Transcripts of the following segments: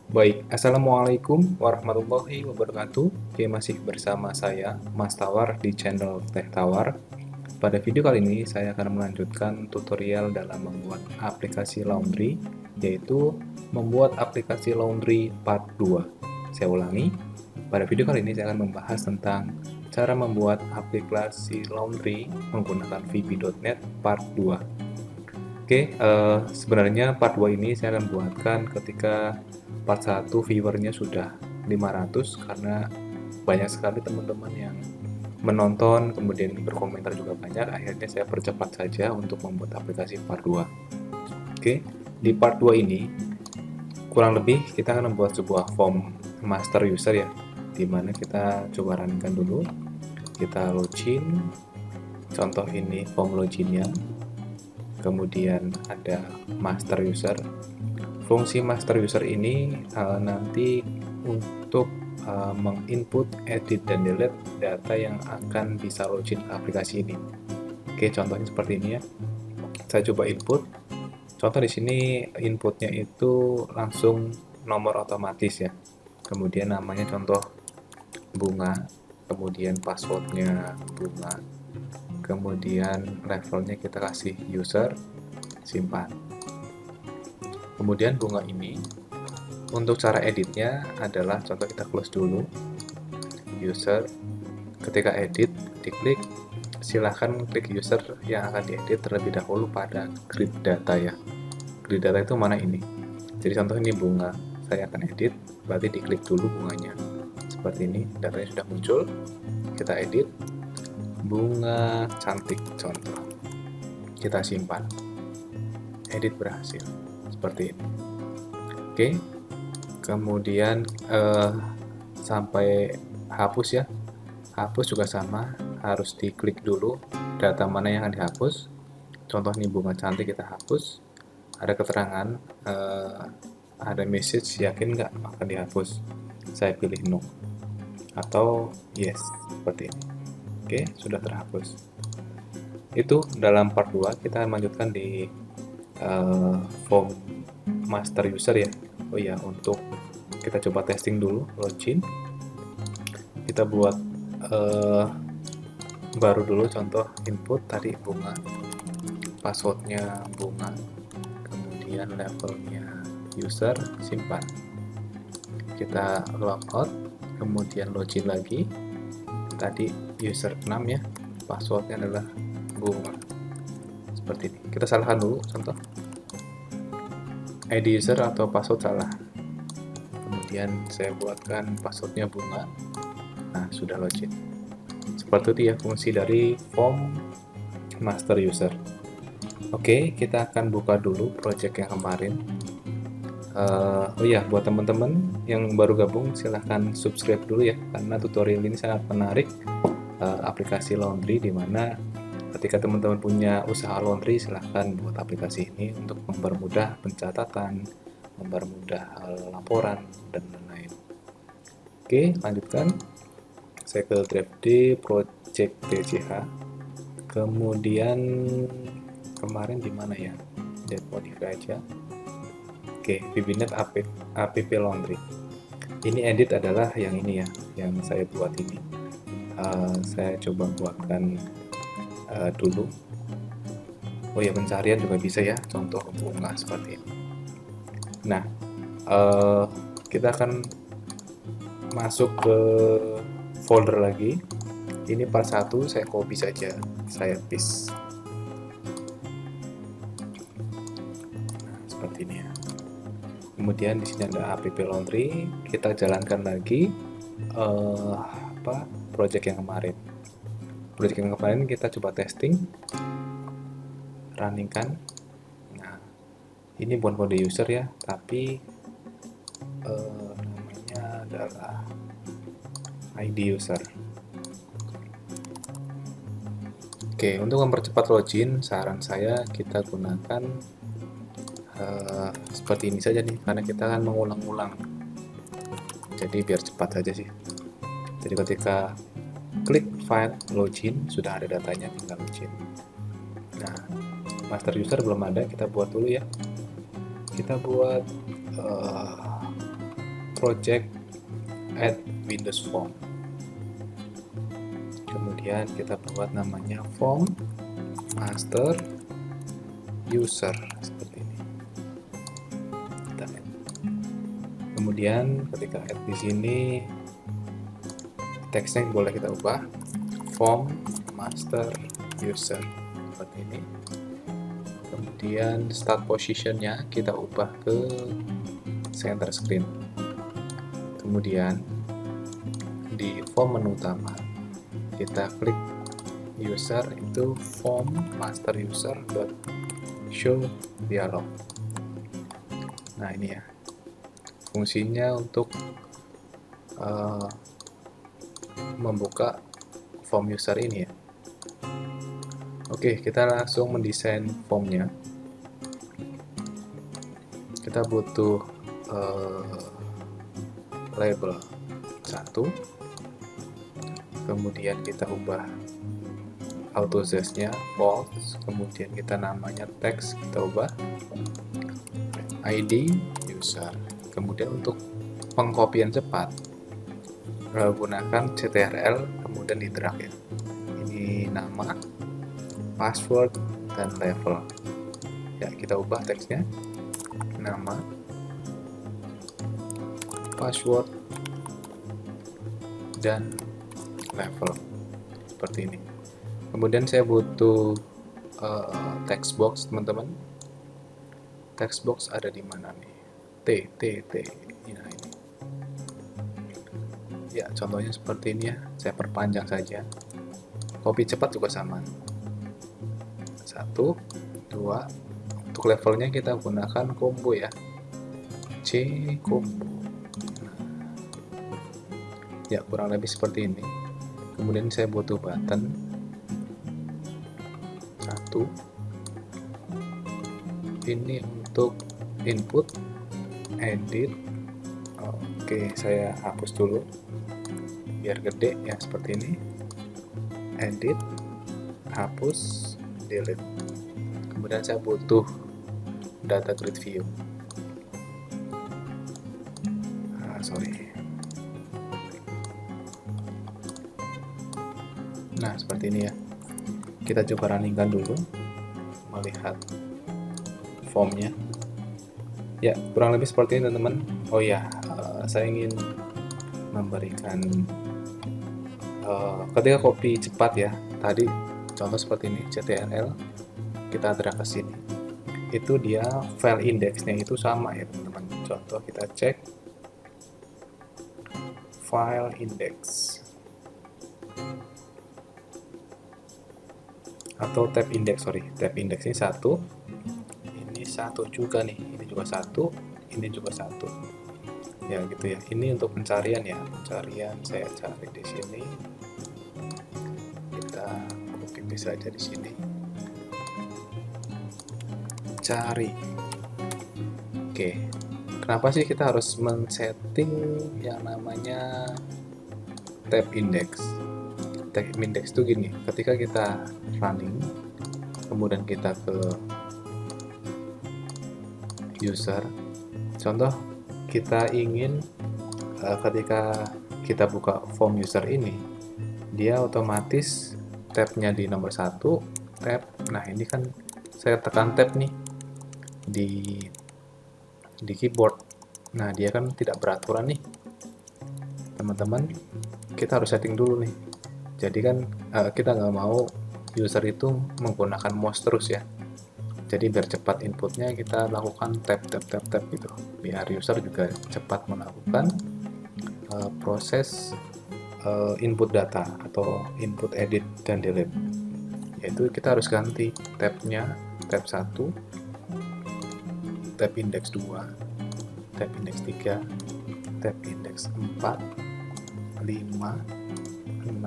Baik, Assalamualaikum warahmatullahi wabarakatuh. Oke, masih bersama saya, Mas Tawar, di channel Teh Tawar. Pada video kali ini, saya akan melanjutkan tutorial dalam membuat aplikasi laundry, yaitu membuat aplikasi laundry part 2. Saya ulangi, pada video kali ini saya akan membahas tentang cara membuat aplikasi laundry menggunakan VB.NET part 2. Oke, sebenarnya part 2 ini saya akan buatkan ketika part 1 viewernya sudah 500 karena banyak sekali teman-teman yang menonton, kemudian berkomentar juga banyak, akhirnya saya percepat saja untuk membuat aplikasi part 2. Oke, di part 2 ini kurang lebih kita akan membuat sebuah form master user ya, dimana kita coba runkan dulu, kita login, contoh ini form loginnya, kemudian ada master user. Fungsi master user ini nanti untuk menginput, edit, dan delete data yang akan bisa login ke aplikasi ini. Oke, contohnya seperti ini ya. Saya coba input. Contoh di sini inputnya itu langsung nomor otomatis ya. Kemudian namanya contoh bunga, kemudian passwordnya bunga, kemudian levelnya kita kasih user, simpan. Kemudian bunga ini untuk cara editnya adalah contoh kita close dulu user, ketika edit diklik, silahkan klik user yang akan diedit terlebih dahulu pada grid data ya. Grid data itu mana ini, jadi contoh ini bunga, saya akan edit, berarti diklik dulu bunganya seperti ini, datanya sudah muncul, kita edit bunga cantik contoh, kita simpan, edit berhasil seperti ini. Oke, kemudian sampai hapus ya, hapus juga sama, harus diklik dulu data mana yang akan dihapus. Contoh ini bunga cantik, kita hapus, ada keterangan, ada message, yakin nggak akan dihapus, saya pilih no atau yes seperti ini. Oke, sudah terhapus. Itu dalam part 2 kita lanjutkan di form master user ya. Oh iya, untuk kita coba testing dulu, login, kita buat baru dulu contoh input tadi bunga, passwordnya bunga, kemudian levelnya user, simpan, kita logout, kemudian login lagi, tadi user 6 ya, passwordnya adalah bunga, seperti ini. Kita salahkan dulu contoh ID user atau password salah, kemudian saya buatkan passwordnya bunga. Nah, sudah login. Seperti itu ya fungsi dari form master user. Oke, kita akan buka dulu project yang kemarin. Oh iya, buat teman-teman yang baru gabung silahkan subscribe dulu ya, karena tutorial ini sangat menarik. Aplikasi laundry, dimana ketika teman-teman punya usaha laundry silahkan buat aplikasi ini untuk mempermudah pencatatan, mempermudah laporan, dan lain-lain. Oke, lanjutkan. Saya ke drive D, project TCH, kemudian kemarin di mana ya, lihat modify aja. Oke, VB.NET app laundry, ini edit adalah yang ini ya, yang saya buat ini. Saya coba buatkan dulu. Oh ya, pencarian juga bisa ya, contoh bunga seperti ini. Nah, kita akan masuk ke folder lagi. Ini part 1 saya copy saja, saya paste. Nah, seperti ini ya. Kemudian di sini ada app laundry, kita jalankan lagi project yang kemarin. Project yang kemarin kita coba testing, running kan. Nah, ini bukan kode user ya, tapi namanya adalah ID user. Oke, untuk mempercepat login, saran saya kita gunakan seperti ini saja nih, karena kita akan mengulang-ulang, jadi biar cepat saja sih. Jadi ketika klik file login, sudah ada datanya, tinggal login. Nah, master user belum ada, kita buat dulu ya. Kita buat project add Windows Form. Kemudian kita buat namanya form master user seperti ini. Kita add. Kemudian ketika add di sini teksnya boleh kita ubah form master user seperti ini. Kemudian start positionnya kita ubah ke center screen. Kemudian di form menu utama kita klik user itu form master user show dialog. Nah ini ya fungsinya untuk membuka form user ini ya. Oke, kita langsung mendesain formnya. Kita butuh label 1, kemudian kita ubah auto size-nya false, kemudian kita namanya text kita ubah ID user. Kemudian untuk pengkopian cepat gunakan CTRL kemudian di drag ya. Ini nama, password, dan level. Ya, kita ubah teksnya. Nama, password, dan level. Seperti ini. Kemudian saya butuh text box, teman-teman. Text box ada di mana nih? T. Nah, ini. Ya, contohnya seperti ini ya. Saya perpanjang saja. Copy cepat juga sama. 1, 2. Untuk levelnya kita gunakan combo ya. C combo. Nah. Ya, kurang lebih seperti ini. Kemudian saya butuh button 1. Ini untuk input, edit. Oke, saya hapus dulu biar gede ya, seperti ini. Edit, hapus, delete. Kemudian saya butuh data grid view. Nah, seperti ini ya. Kita coba runningkan dulu, melihat formnya. Ya, kurang lebih seperti ini teman-teman. Oh ya, saya ingin memberikan ketika copy cepat ya. Tadi contoh seperti ini, CTRL, kita drag ke sini. Itu dia file indeksnya itu sama ya teman-teman. Contoh kita cek file index atau tab index, tab index ini 1, ini 1 juga nih, ini juga 1, ini juga 1 ya, gitu ya. Ini untuk pencarian ya, pencarian saya cari di sini, kita copy paste saja di sini, cari. Oke, kenapa sih kita harus men-setting yang namanya tab index? Tab index itu gini, ketika kita running, kemudian kita ke user, contoh kita ingin ketika kita buka form user ini, dia otomatis tabnya di nomor 1, tab. Nah ini kan saya tekan tab nih di keyboard. Nah dia kan tidak beraturan nih teman-teman, kita harus setting dulu nih. Jadi kan kita nggak mau user itu menggunakan mouse terus ya. Jadi biar cepat inputnya kita lakukan tab gitu, biar user juga cepat melakukan proses input data atau input edit dan delete. Yaitu kita harus ganti tabnya, tab 1, tab index 2, tab index 3, tab index 4, 5, 6,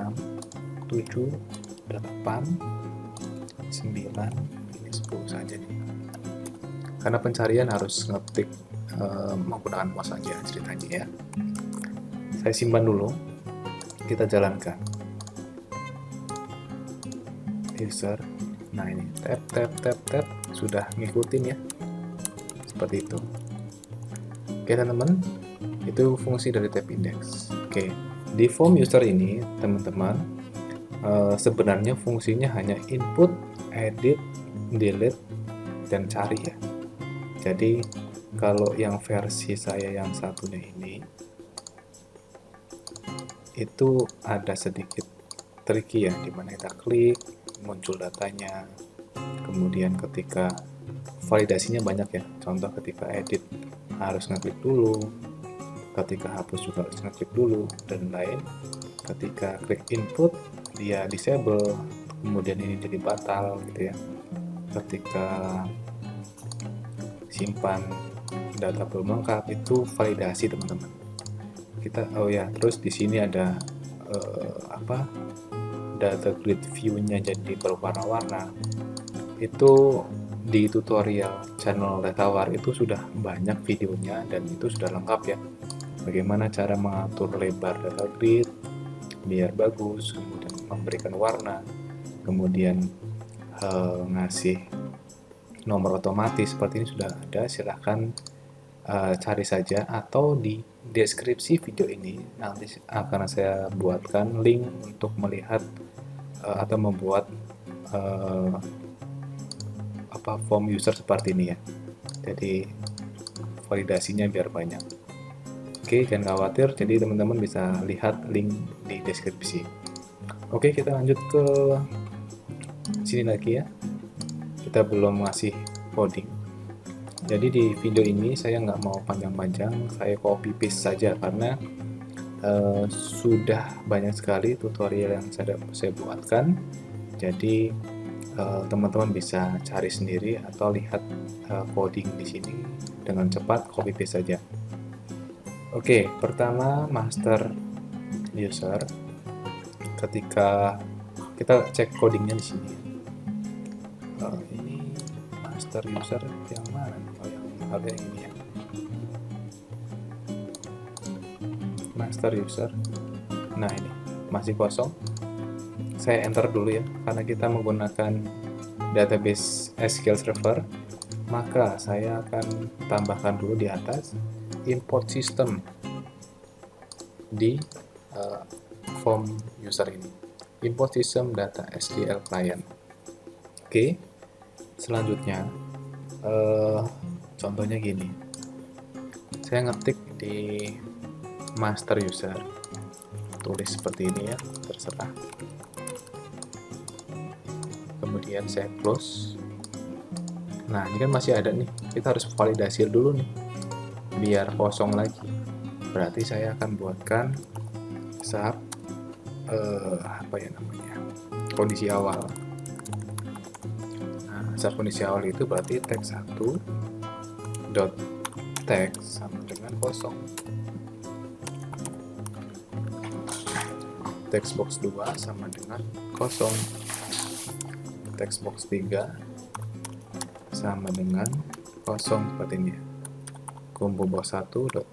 7, 8, 9, ini 10 saja nih. Karena pencarian harus ngetik menggunakan mouse saja ceritanya ya. Saya simpan dulu, kita jalankan. User, nah ini tab, sudah ngikutin ya, seperti itu. Oke teman-teman, Itu fungsi dari tab index. Oke, di form user ini teman-teman sebenarnya fungsinya hanya input, edit, delete, dan cari ya. Jadi kalau yang versi saya yang satunya ini itu ada sedikit tricky ya, dimana kita klik muncul datanya, kemudian ketika validasinya banyak ya, contoh ketika edit harus ngeklik dulu, ketika hapus juga harus ngeklik dulu, dan lain. Ketika klik input dia disable, kemudian ini jadi batal gitu ya. Ketika simpan data belum lengkap itu validasi teman-teman. Kita terus di sini ada data grid view-nya jadi berwarna-warna. Itu di tutorial channel Tech itu sudah banyak videonya dan itu sudah lengkap ya. Bagaimana cara mengatur lebar data grid biar bagus, kemudian memberikan warna, kemudian ngasih nomor otomatis seperti ini sudah ada. Silahkan cari saja, atau di deskripsi video ini nanti akan saya buatkan link untuk melihat atau membuat form user seperti ini ya. Jadi validasinya biar banyak. Oke, jangan khawatir, jadi teman-teman bisa lihat link di deskripsi. Oke, kita lanjut ke sini lagi ya. Kita belum ngasih coding. Jadi di video ini saya nggak mau panjang-panjang, saya copy paste saja karena sudah banyak sekali tutorial yang saya buatkan. Jadi teman-teman bisa cari sendiri atau lihat coding di sini dengan cepat, copy paste saja. Oke, pertama master user. Ketika kita cek codingnya di sini, ini master user yang mana? Yang ini ya. Master user. Nah ini masih kosong. Saya enter dulu ya, karena kita menggunakan database SQL Server. Maka saya akan tambahkan dulu di atas import system di form user ini, import system data SQL client. Oke, selanjutnya contohnya gini, saya ngetik di master user, tulis seperti ini ya, terserah, kemudian saya close. Nah ini kan masih ada nih, kita harus validasi dulu nih biar kosong lagi. Berarti saya akan buatkan sub kondisi awal. Nah, sub kondisi awal itu berarti text 1 dot text sama dengan kosong, text box 2 sama dengan kosong, text box 3 sama dengan kosong seperti ini. Combo box 1 dot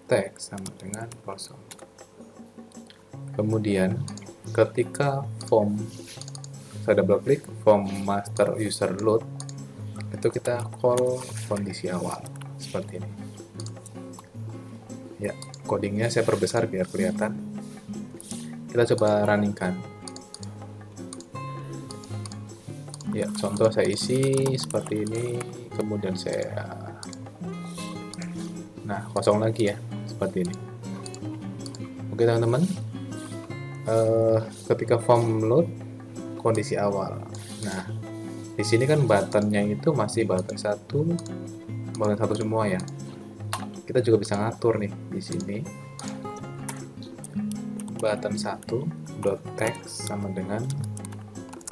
text sama dengan kosong. Kemudian ketika form, saya double klik form master user load, itu kita call kondisi awal seperti ini ya. Codingnya saya perbesar biar kelihatan. Kita coba runningkan ya. Contoh saya isi seperti ini, kemudian saya kosong lagi ya, seperti ini. Oke teman-teman, ketika form load kondisi awal. Nah di sini kan buttonnya itu masih button satu semua ya. Kita juga bisa ngatur nih di sini, button 1 dot text sama dengan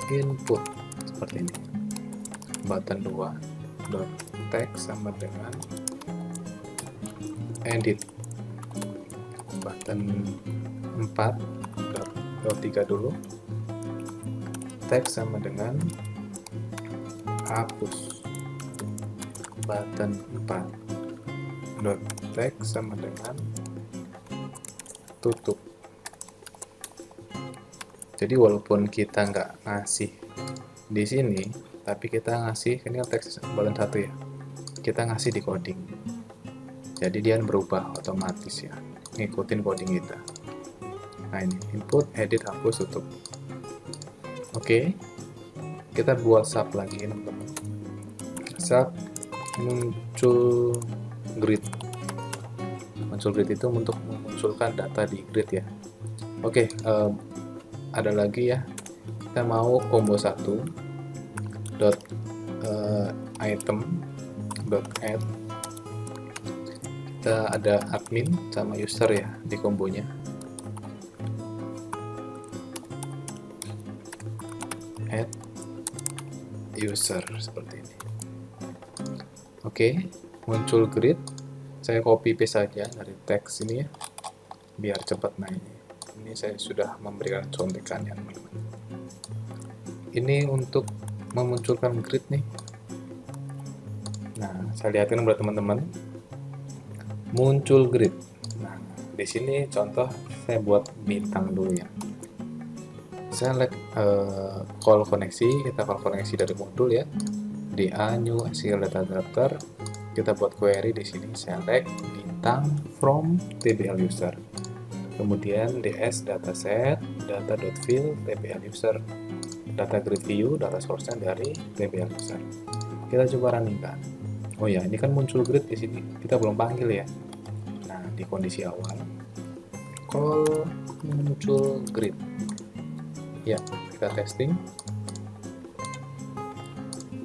input seperti ini, button 2 dot text sama dengan edit, button 4 dot 3 dulu text sama dengan hapus, button 4 dot text sama dengan tutup. Jadi walaupun kita nggak ngasih di sini, tapi kita ngasih, ini kan teks button 1 ya, kita ngasih di coding. Jadi dia berubah otomatis ya, ngikutin coding kita. Nah ini input, edit, hapus, tutup. Oke, kita buat sub lagi teman-teman. Sub muncul grid. Muncul grid itu untuk memunculkan data di grid ya. Oke, ada lagi ya. Kita mau combo 1 dot item dot add. Kita ada admin sama user ya di kombonya. Add user seperti ini. Oke, muncul grid. Saya copy paste saja dari teks ini ya, biar cepat. Nah ini saya sudah memberikan contekannya teman-teman. Ini untuk memunculkan grid nih. Nah, saya lihatkan buat teman-teman. Muncul grid. Nah, di sini contoh saya buat bintang dulu ya. Select call koneksi, kita call koneksi dari modul ya. Di new SQL data adapter, kita buat query di sini select bintang from tbl user. Kemudian ds dataset data.fill tbl user. Data grid view, data source-nya dari tbl user. Kita coba running kan. Oh ya, ini kan muncul grid di sini. Kita belum panggil ya. Nah, di kondisi awal call muncul grid. Ya, kita testing.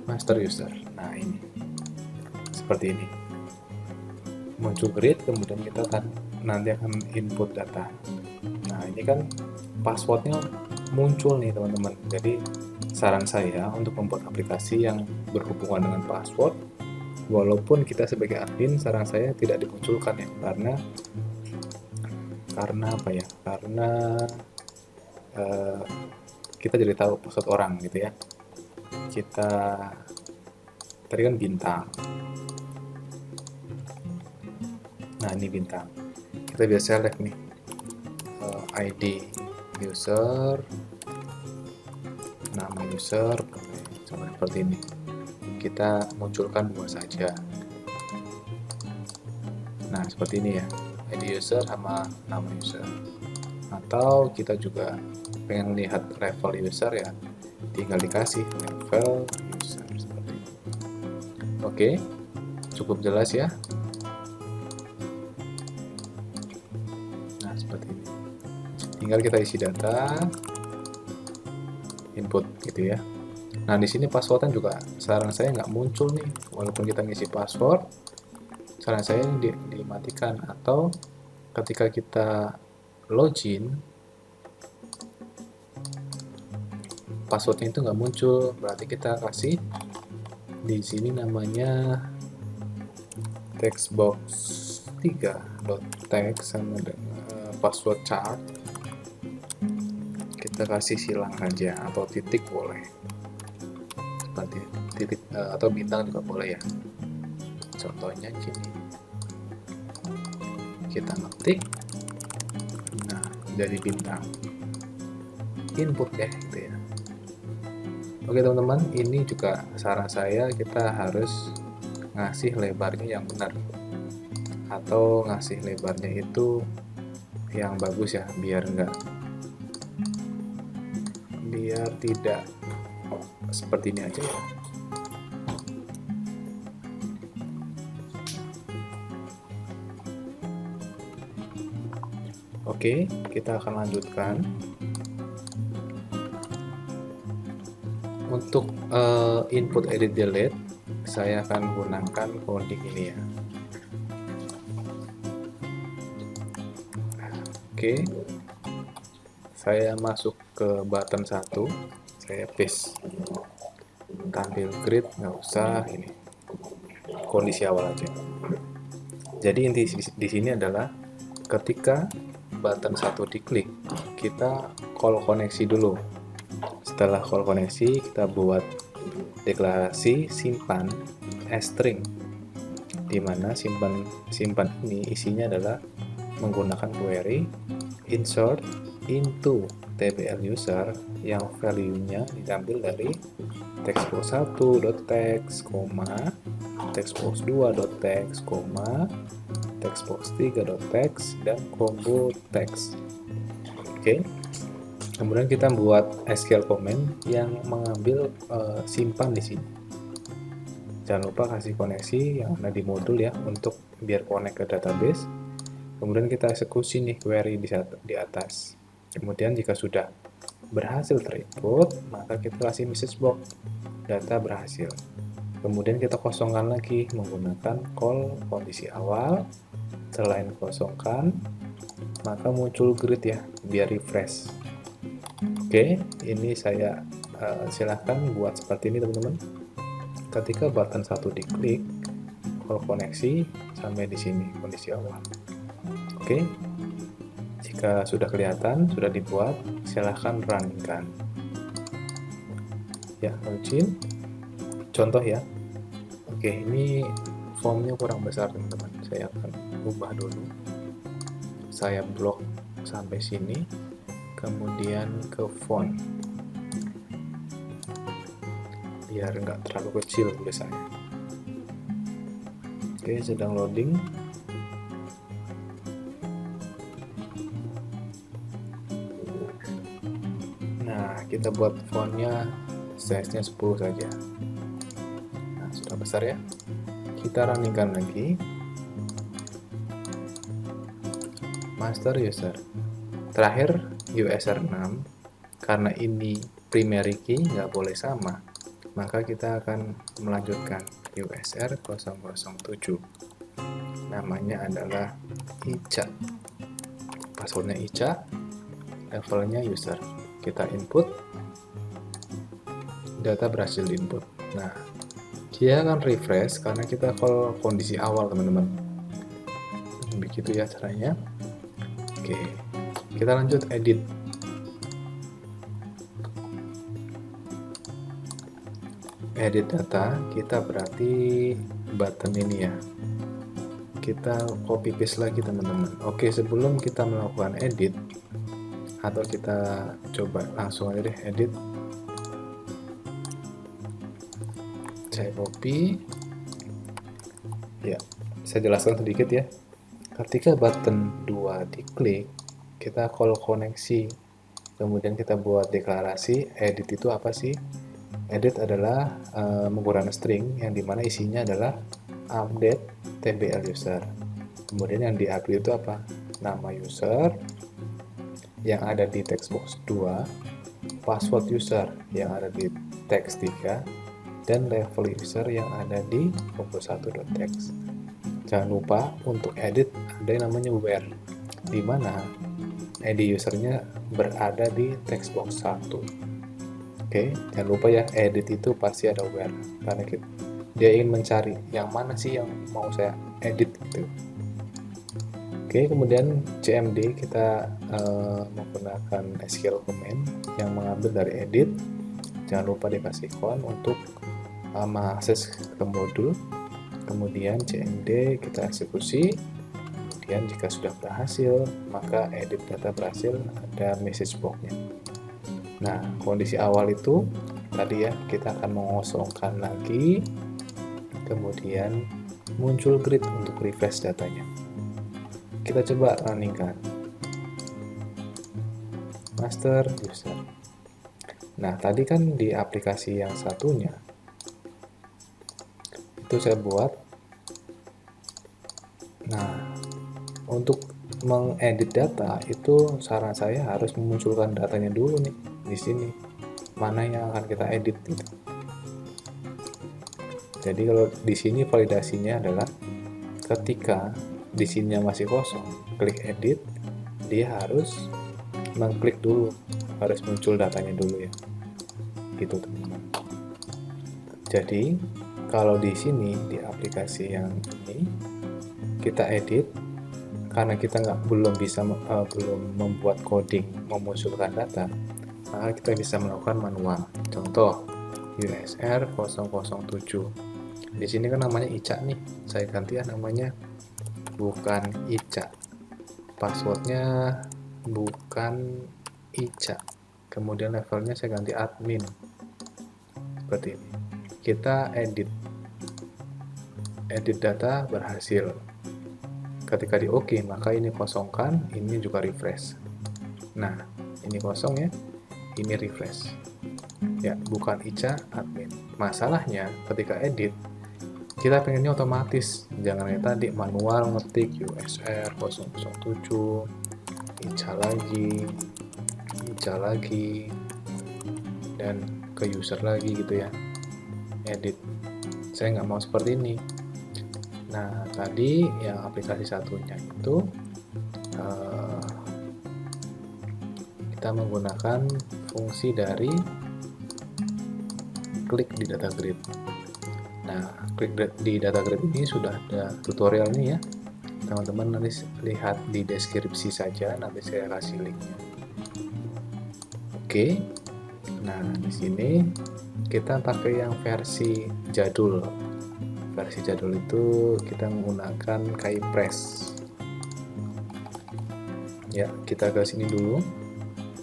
Master user. Nah, ini. Seperti ini. Muncul grid, kemudian kita nanti akan input data. Nah, ini kan passwordnya muncul nih teman-teman. Jadi saran saya untuk membuat aplikasi yang berhubungan dengan password, walaupun kita sebagai admin, saran saya tidak dimunculkan ya, karena apa ya? Karena kita jadi tahu password orang gitu ya. Kita tadi kan bintang. Nah ini bintang. Kita bisa select nih ID user, nama user, coba seperti ini. Kita munculkan dua saja. Nah seperti ini ya, ID user sama nama user. Atau kita juga pengen lihat level user ya, tinggal dikasih level user seperti ini. Oke, cukup jelas ya. Nah seperti ini. Tinggal kita isi data, input gitu ya. Nah di sini passwordnya juga saran saya nggak muncul nih, walaupun kita ngisi password, saran saya dimatikan. Atau ketika kita login, passwordnya itu nggak muncul, berarti kita kasih di sini namanya textbox 3.text sama password chart. Kita kasih silang saja atau titik boleh, seperti titik atau bintang juga boleh ya. Contohnya gini, kita ngetik, nah jadi bintang, input ya gitu ya. Oke teman-teman, ini juga saran saya, kita harus ngasih lebarnya yang benar atau ngasih lebarnya itu yang bagus ya, biar tidak seperti ini aja ya. Oke, kita akan lanjutkan. Untuk input edit delete, saya akan gunakan coding ini ya. Oke, saya masuk ke button 1, saya paste, tampil grid, nggak usah, ini kondisi awal aja. Jadi inti di sini adalah ketika button 1 diklik, kita call koneksi dulu. Setelah call koneksi, kita buat deklarasi simpan string, di mana simpan ini isinya adalah menggunakan query insert into tbl user yang value-nya diambil dari textbox1.text, textbox2.text, textbox3.text, dan combo text. Oke. Kemudian kita buat SQL command yang mengambil simpan di sini. Jangan lupa kasih koneksi yang ada di modul ya untuk biar connect ke database. Kemudian kita eksekusi nih query di atas. Kemudian jika sudah berhasil terinput, maka kita kasih message box data berhasil. Kemudian kita kosongkan lagi menggunakan call kondisi awal. Selain kosongkan, maka muncul grid ya, biar refresh. Oke, ini saya silahkan buat seperti ini teman-teman. Ketika button 1 diklik, call koneksi sampai di sini kondisi awal. Oke, jika sudah kelihatan, sudah dibuat, silahkan runkan. Ya, login. Contoh ya. Oke, ini formnya kurang besar teman-teman. Saya akan ubah dulu. Saya blok sampai sini, kemudian ke font. Biar nggak terlalu kecil tulisannya. Oke, sedang loading. Nah, kita buat fontnya size-nya 10 saja. Nah, sudah besar ya. Kita runningkan lagi. Master user. Terakhir USR 6. Karena ini primary key nggak boleh sama, maka kita akan melanjutkan USR 007. Namanya adalah Ica. Passwordnya Ica, levelnya user. Kita input, data berhasil diinput. Nah, dia akan refresh karena kita call kondisi awal teman-teman. Begitu ya caranya. Oke, kita lanjut edit. Edit data, kita berarti button ini ya. Kita copy paste lagi teman-teman. Oke, sebelum kita melakukan edit, atau kita coba langsung aja deh edit. Saya copy. Ya, saya jelaskan sedikit ya. Ketika button 2 diklik, kita call koneksi. Kemudian kita buat deklarasi, edit itu apa sih? Edit adalah menggunakan string yang dimana isinya adalah update tbl user. Kemudian yang di-update itu apa? Nama user yang ada di textbox 2, password user yang ada di text 3, dan level user yang ada di combo1.text. Jangan lupa untuk edit ada yang namanya where, di mana ID usernya berada di textbox 1. Oke, jangan lupa ya, edit itu pasti ada where, karena dia ingin mencari yang mana sih yang mau saya edit gitu. Oke, kemudian cmd kita menggunakan SQL command yang mengambil dari edit. Jangan lupa dikasih con untuk mengakses ke modul. Kemudian cmd kita eksekusi. Kemudian jika sudah berhasil, maka edit data berhasil, ada message box-nya. Nah, kondisi awal itu tadi ya, kita akan mengosongkan lagi, kemudian muncul grid untuk refresh datanya. Kita coba runningkan. Master user. Nah, tadi kan di aplikasi yang satunya, itu saya buat. Nah, untuk mengedit data, itu saran saya harus memunculkan datanya dulu nih. Di sini mana yang akan kita edit gitu. Jadi kalau di sini validasinya adalah ketika di sininya masih kosong, klik edit, dia harus mengklik dulu, harus muncul datanya dulu ya. Gitu teman-teman. Jadi kalau di sini di aplikasi yang ini kita edit, karena kita belum membuat coding memunculkan data, maka kita bisa melakukan manual. Contoh USR 007. Di sini kan namanya Ica nih. Saya ganti ya namanya, bukan Ica. Passwordnya bukan Ica. Kemudian levelnya saya ganti admin. Seperti ini. Kita edit data berhasil. Ketika di OK, maka ini kosongkan, ini juga refresh. Nah, ini kosong ya, ini refresh. Ya, bukan Ica admin. Masalahnya ketika edit, kita pengennya otomatis, jangan kayak tadi manual ngetik USR 007, Ica lagi, dan ke user lagi gitu ya, edit. Saya nggak mau seperti ini. Nah, tadi yang aplikasi satunya itu kita menggunakan fungsi dari klik di data grid. Nah, klik di data grid ini sudah ada tutorialnya ya. Teman-teman nanti lihat di deskripsi saja, nanti saya kasih linknya. Oke. Nah, di sini kita pakai yang versi jadul. Versi jadul itu kita menggunakan KaiPress. Ya, kita ke sini dulu.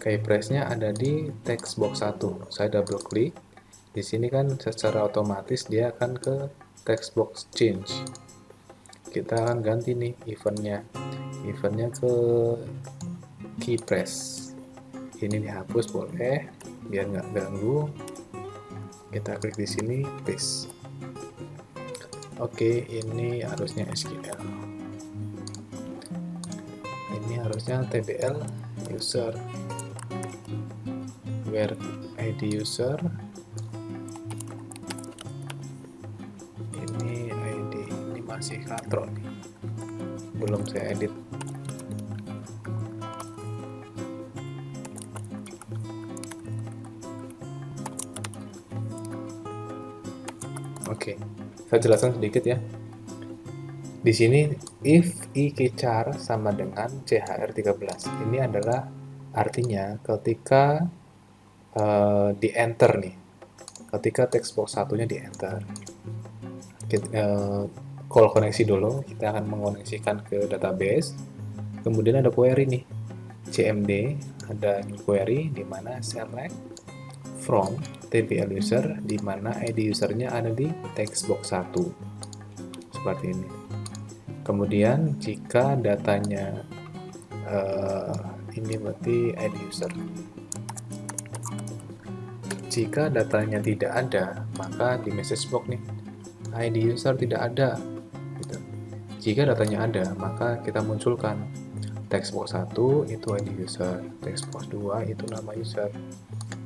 KaiPress-nya ada di text box 1. Saya double klik. Di sini kan secara otomatis dia akan ke text box change. Kita akan ganti nih eventnya. Eventnya ke KeyPress. Ini dihapus boleh, biar nggak ganggu. Kita klik di sini, paste. Oke, ini harusnya SQL. Ini harusnya TBL user. Where ID user. Ini ID, ini masih katro nih. Belum saya edit. Oke, saya jelaskan sedikit ya. Di sini if i-char sama dengan chr13. Ini adalah artinya ketika di enter nih. Ketika text box satunya di enter. Call koneksi dulu, kita akan mengoneksikan ke database. Kemudian ada query nih. CMD, ada new query di mana select from TBL user, di mana ID usernya ada di text box 1 seperti ini. Kemudian jika datanya ini berarti ID user, jika datanya tidak ada, maka di message box nih ID user tidak ada gitu. Jika datanya ada, maka kita munculkan text box 1 itu ID user, text box 2 itu nama user,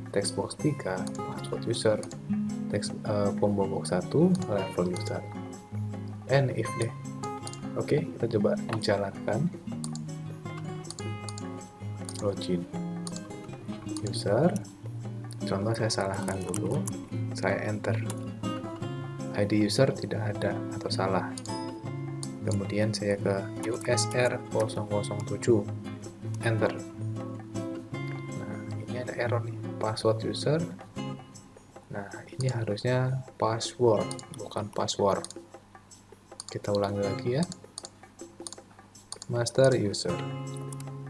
text box 3 password user, text combo box 1 level user, and if deh. Oke, kita coba jalankan. Login user, contoh saya salahkan dulu, saya enter ID user tidak ada atau salah, kemudian saya ke USR 007, enter. Nah, ini ada error nih, password user. Nah, ini harusnya password, bukan password. Kita ulangi lagi ya. Master user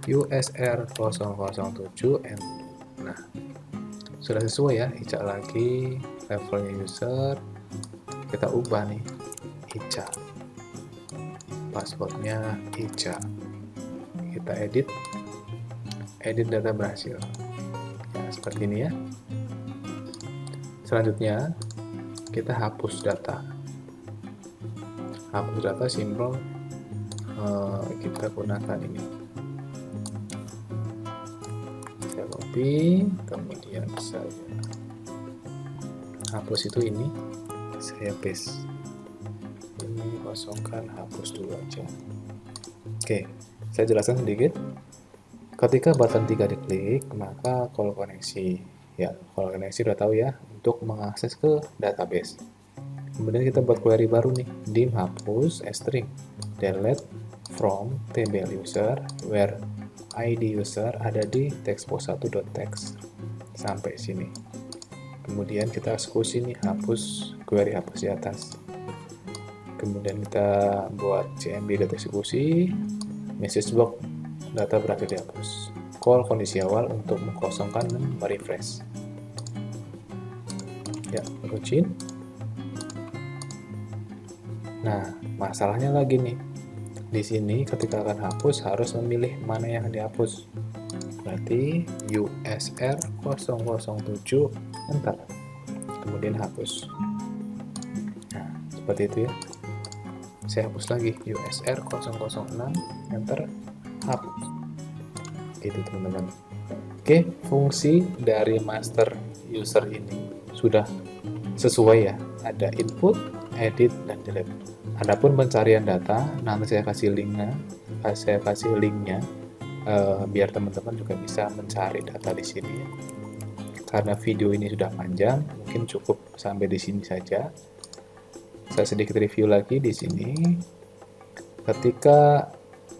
USR 007 and nah, sudah sesuai ya. Ica lagi, levelnya user kita ubah nih, Ica, passwordnya Ica. Kita edit data berhasil ya, seperti ini ya. Selanjutnya kita hapus data. Simple, kita gunakan ini, saya copy, kemudian saya hapus itu, ini saya paste, ini kosongkan, hapus dulu aja. Oke, saya jelaskan sedikit. Ketika button 3 diklik, maka call koneksi ya, call koneksi udah tahu ya, untuk mengakses ke database. Kemudian kita buat query baru nih, dim hapus string delete from tbl user where id user ada di textbox1.text sampai sini. Kemudian kita eksekusi nih, hapus query, hapus di atas. Kemudian kita buat cmd data eksekusi, message box data berhasil dihapus. call kondisi awal untuk mengkosongkan dan merefresh. Ya, login. Nah, masalahnya lagi nih. Di sini ketika akan hapus harus memilih mana yang dihapus. Berarti USR 007 enter. Kemudian hapus. Nah, seperti itu ya. Saya hapus lagi USR 006 enter, hapus. Itu teman-teman. Oke, fungsi dari master user ini sudah sesuai ya. Ada input, edit, dan delete. Adapun pencarian data nanti saya kasih linknya biar teman-teman juga bisa mencari data di sini ya. Karena video ini sudah panjang, mungkin cukup sampai di sini saja. Saya sedikit review lagi di sini. Ketika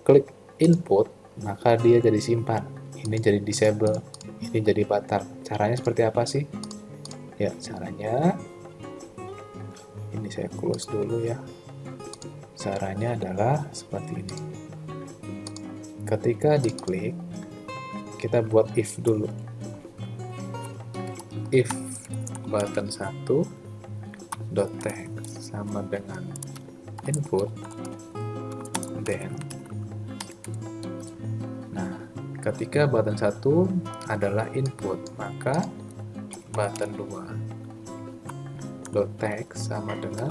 klik input, maka dia jadi simpan. Ini jadi disable, ini jadi batal. Caranya seperti apa sih? Ya, caranya ini saya close dulu ya. Caranya adalah seperti ini. Ketika diklik, kita buat if dulu. If button 1 dot text sama dengan input, then, nah ketika button 1 adalah input, maka button 2 dot text sama dengan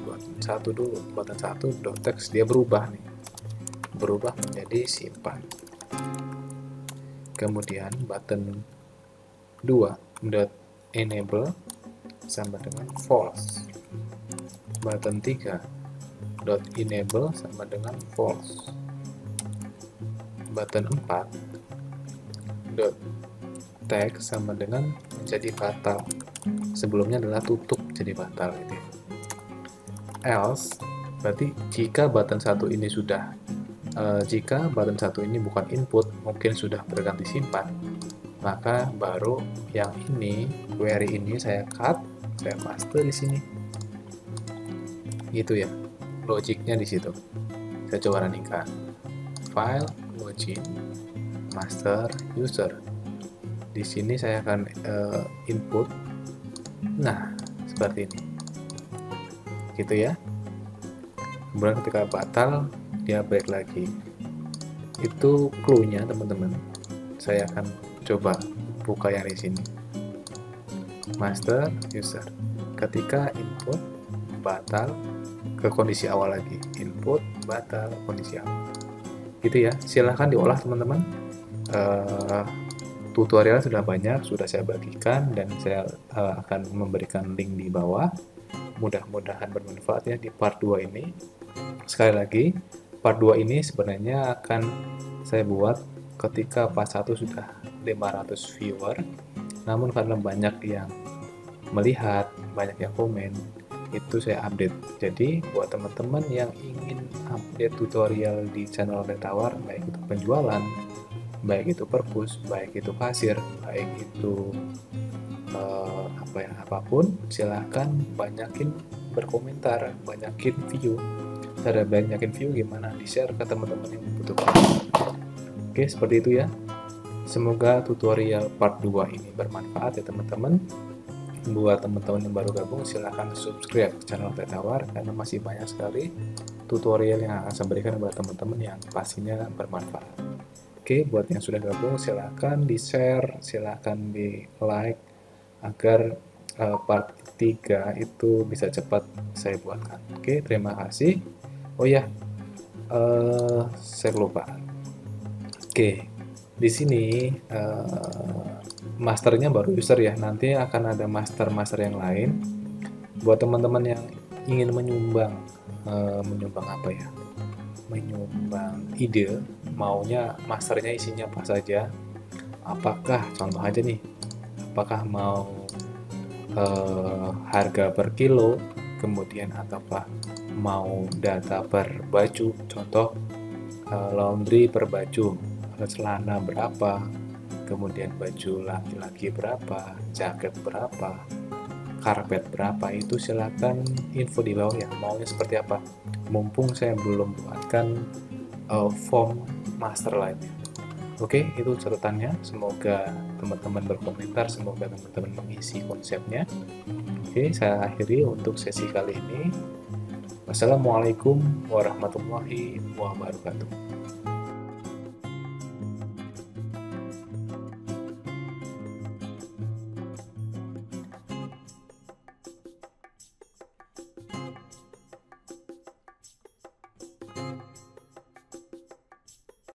button 1 dulu, button 1 dot text dia berubah nih, berubah menjadi simpan. Kemudian button 2 dot enable sama dengan false. Button 3 dot enable sama dengan false. Button 4 dot text sama dengan menjadi batal. Sebelumnya adalah tutup jadi batal itu. Else berarti jika button 1 ini sudah jika button 1 ini bukan input, mungkin sudah berganti simpan, maka baru yang ini, query ini saya cut, saya paste di sini. Gitu ya, logiknya di situ. Saya coba running-kan. File, login, master, user. Di sini saya akan input. Nah, seperti ini. Gitu ya. Kemudian ketika batal, dia balik lagi. Itu clue-nya teman-teman. Saya akan coba buka yang di sini. Master, user. Ketika input, batal, ke kondisi awal lagi. Input, batal, kondisi awal. Gitu ya. Silahkan diolah teman-teman. Tutorial sudah banyak, sudah saya bagikan, dan saya akan memberikan link di bawah. Mudah-mudahan bermanfaat ya di part 2 ini. Sekali lagi, part 2 ini sebenarnya akan saya buat ketika part 1 sudah 500 viewer, namun karena banyak yang melihat, banyak yang komen, itu saya update. Jadi buat teman-teman yang ingin update tutorial di channel Teh Tawar, baik itu penjualan, baik itu perpus, baik itu kasir, baik itu apapun, silahkan banyakin berkomentar, banyakin view. Cara banyakin view gimana? Di-share ke teman-teman yang membutuhkan. Oke, seperti itu ya. Semoga tutorial part 2 ini bermanfaat ya teman-teman. Buat teman-teman yang baru gabung, silahkan subscribe channel Teh Tawar karena masih banyak sekali tutorial yang akan saya berikan kepada teman-teman yang pastinya bermanfaat. Oke, buat yang sudah gabung, silahkan di-share, silahkan di-like agar part 3 itu bisa cepat saya buatkan. Oke, terima kasih. Oh ya, saya lupa. Oke, di sini masternya baru user ya. Nanti akan ada master yang lain. Buat teman-teman yang ingin menyumbang apa ya? Menyumbang ide, maunya masternya isinya apa saja? Apakah contoh aja nih? Apakah mau harga per kilo, kemudian ataukah mau data per baju, contoh laundry per baju, celana berapa, kemudian baju laki-laki berapa, jaket berapa, karpet berapa, itu silakan info di bawah ya, maunya seperti apa. Mumpung saya belum buatkan form master lainnya. Oke, itu catatannya. Semoga teman-teman berkomentar, semoga teman-teman mengisi konsepnya. Oke, saya akhiri untuk sesi kali ini. Wassalamualaikum warahmatullahi wabarakatuh.